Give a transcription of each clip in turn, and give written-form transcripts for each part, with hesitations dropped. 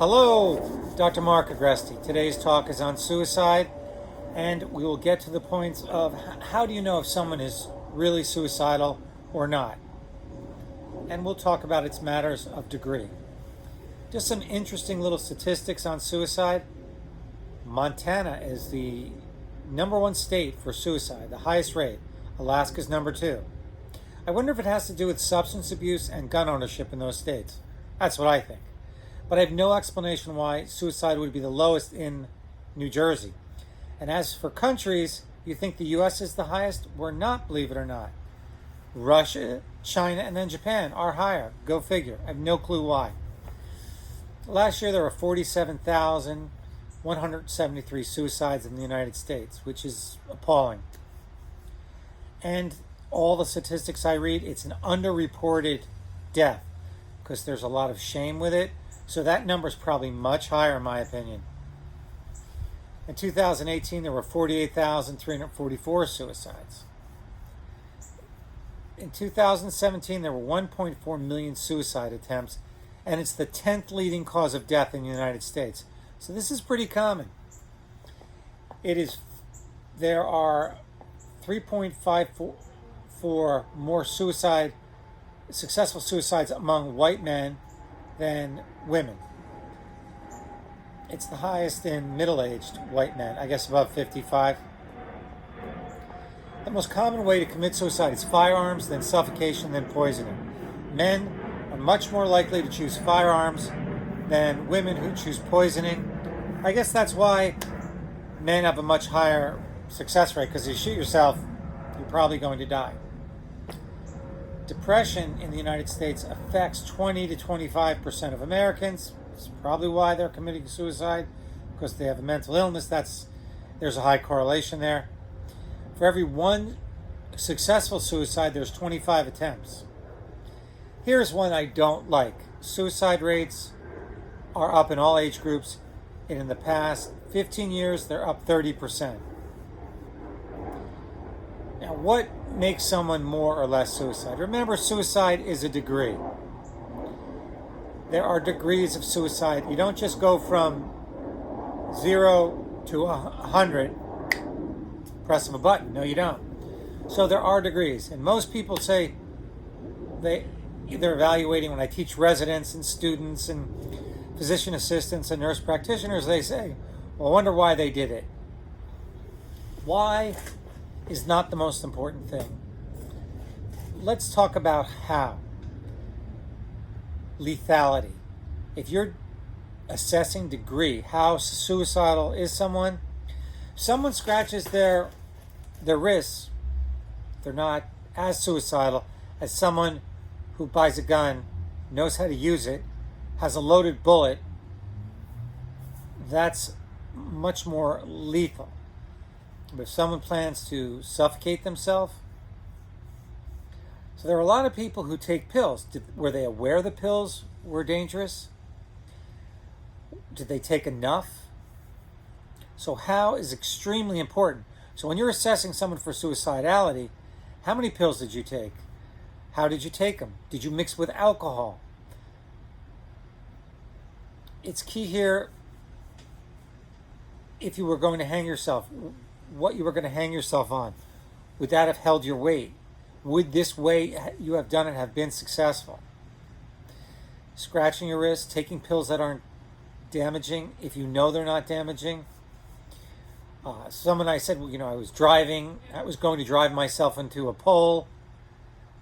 Hello, Dr. Mark Agresti. Today's talk is on suicide, and we will get to the points of how do you know if someone is really suicidal or not. And we'll talk about its matters of degree. Just some interesting little statistics on suicide. Montana is the number one state for suicide, the highest rate. Alaska's number two. I wonder if it has to do with substance abuse and gun ownership in those states. That's what I think. But I have no explanation why suicide would be the lowest in New Jersey. And as for countries, you think the US is the highest? We're not, believe it or not. Russia, China, and then Japan are higher. Go figure. I have no clue why. Last year there were 47,173 suicides in the United States, which is appalling. And all the statistics I read, it's an underreported death because there's a lot of shame with it. So that number is probably much higher, in my opinion. In 2018, there were 48,344 suicides. In 2017, there were 1.4 million suicide attempts, and it's the 10th leading cause of death in the United States. So this is pretty common. There are 3.54 more successful suicides among white men than women. It's the highest in middle-aged white men, I guess above 55. The most common way to commit suicide is firearms, then suffocation, then poisoning. Men are much more likely to choose firearms than women who choose poisoning. I guess that's why men have a much higher success rate, because if you shoot yourself, you're probably going to die. Depression in the United States affects 20 to 25% of Americans. That's probably why they're committing suicide, because they have a mental illness. There's a high correlation there. For every one successful suicide, there's 25 attempts. Here's one I don't like. Suicide rates are up in all age groups, and in the past 15 years, they're up 30%. Now, what makes someone more or less suicide? Remember, suicide is a degree. There are degrees of suicide. You don't just go from 0 to 100, press of a button. No, you don't. So there are degrees. And most people say they're evaluating, when I teach residents and students and physician assistants and nurse practitioners, they say, well, I wonder why they did it. Why is not the most important thing. Let's talk about how. Lethality. If you're assessing degree, how suicidal is someone, someone scratches their wrists, they're not as suicidal as someone who buys a gun, knows how to use it, has a loaded bullet. That's much more lethal. But if someone plans to suffocate themselves, so there are a lot of people who take pills. Were they aware the pills were dangerous? Did they take enough? So how is extremely important. So when you're assessing someone for suicidality, how many pills did you take? How did you take them? Did you mix with alcohol? It's key here, if you were going to hang yourself, what you were going to hang yourself on. Would that have held your weight? Would this way you have done it have been successful? Scratching your wrist, taking pills that aren't damaging, if you know they're not damaging. Someone I said, well, I was going to drive myself into a pole.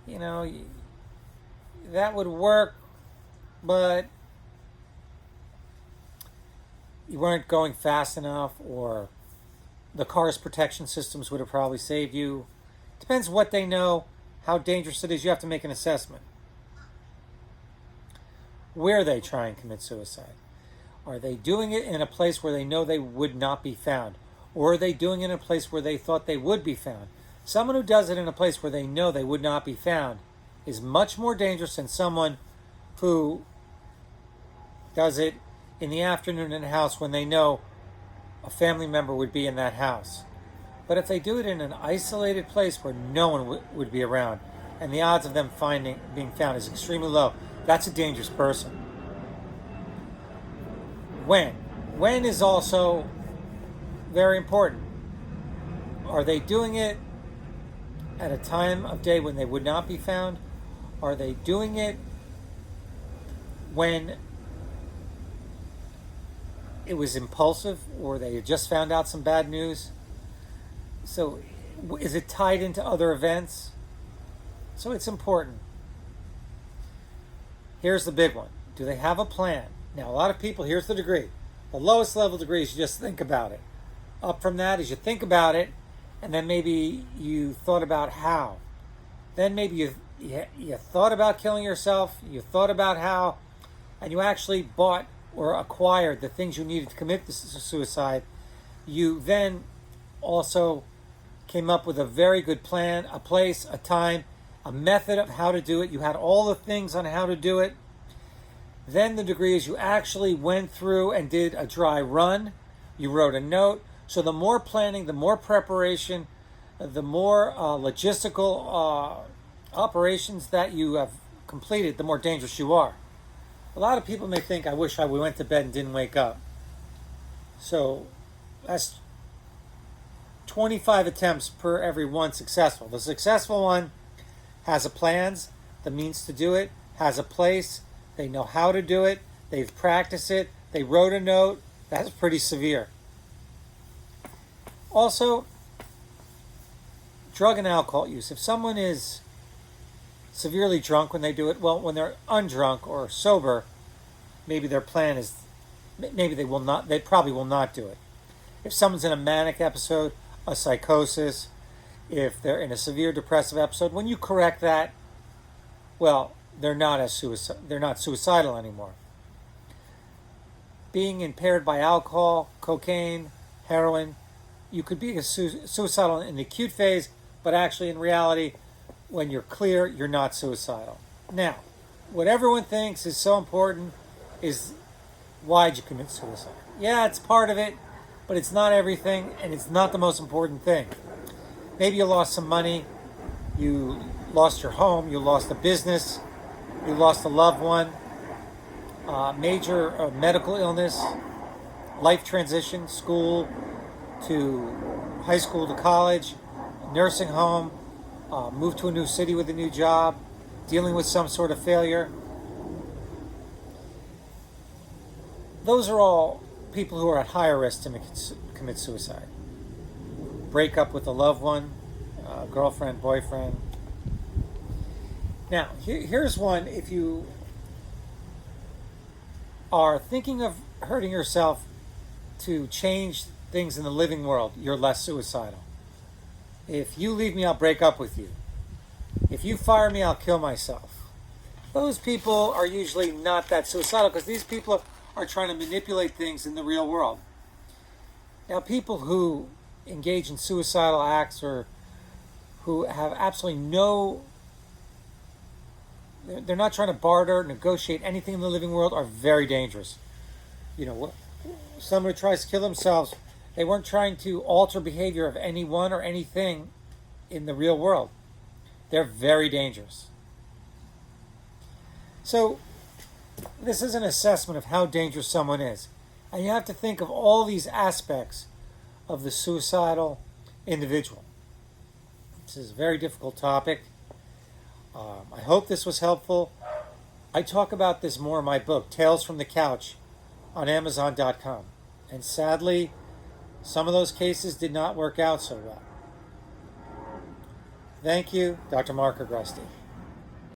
That would work, but you weren't going fast enough, or the car's protection systems would have probably saved you. Depends what they know, how dangerous it is. You have to make an assessment. Where they try and commit suicide. Are they doing it in a place where they know they would not be found? Or are they doing it in a place where they thought they would be found? Someone who does it in a place where they know they would not be found is much more dangerous than someone who does it in the afternoon in a house when they know a family member would be in that house. But if they do it in an isolated place where no one would be around, and the odds of them being found is extremely low, that's a dangerous person. when. When is also very important. Are they doing it at a time of day when they would not be found? Are they doing it when it was impulsive, or they had just found out some bad news? So is it tied into other events? So it's important. Here's the big one. Do they have a plan? Now, a lot of people, here's the degree. The lowest level degree is you just think about it. Up from that is you think about it, and then maybe you thought about how. Then maybe you thought about killing yourself, you thought about how, and you actually bought or acquired the things you needed to commit the suicide. You then also came up with a very good plan, a place, a time, a method of how to do it. You had all the things on how to do it. Then the degree is you actually went through and did a dry run. You wrote a note. So the more planning, the more preparation, the more logistical operations that you have completed, the more dangerous you are. A lot of people may think, I wish we went to bed and didn't wake up. So that's 25 attempts per every one successful. The successful one has a plans, the means to do it, has a place, they know how to do it, they've practiced it, they wrote a note. That's pretty severe. Also, drug and alcohol use. If someone is severely drunk when they do it, well, when they're undrunk or sober, maybe their plan is, maybe they probably will not do it. If someone's in a manic episode, a psychosis, if they're in a severe depressive episode, when you correct that, well, they're not suicidal anymore. Being impaired by alcohol, cocaine, heroin, you could be suicidal in the acute phase, but actually in reality, when you're clear, you're not suicidal. Now, what everyone thinks is so important is, why'd you commit suicide? Yeah, it's part of it, but it's not everything, and it's not the most important thing. Maybe you lost some money, you lost your home, you lost a business, you lost a loved one, major medical illness, life transition, school to high school to college, nursing home, move to a new city with a new job, dealing with some sort of failure. Those are all people who are at higher risk to commit suicide. Break up with a loved one, girlfriend, boyfriend. Now, here's one. If you are thinking of hurting yourself to change things in the living world, you're less suicidal. If you leave me, I'll break up with you. If you fire me, I'll kill myself. Those people are usually not that suicidal, because these people are trying to manipulate things in the real world. Now, people who engage in suicidal acts or who have absolutely they're not trying to barter, negotiate anything in the living world, are very dangerous. You know, someone who tries to kill themselves, they weren't trying to alter behavior of anyone or anything in the real world. They're very dangerous. So, this is an assessment of how dangerous someone is. And you have to think of all these aspects of the suicidal individual. This is a very difficult topic. I hope this was helpful. I talk about this more in my book, Tales from the Couch, on Amazon.com. And sadly, some of those cases did not work out so well. Thank you, Dr. Mark Agresti.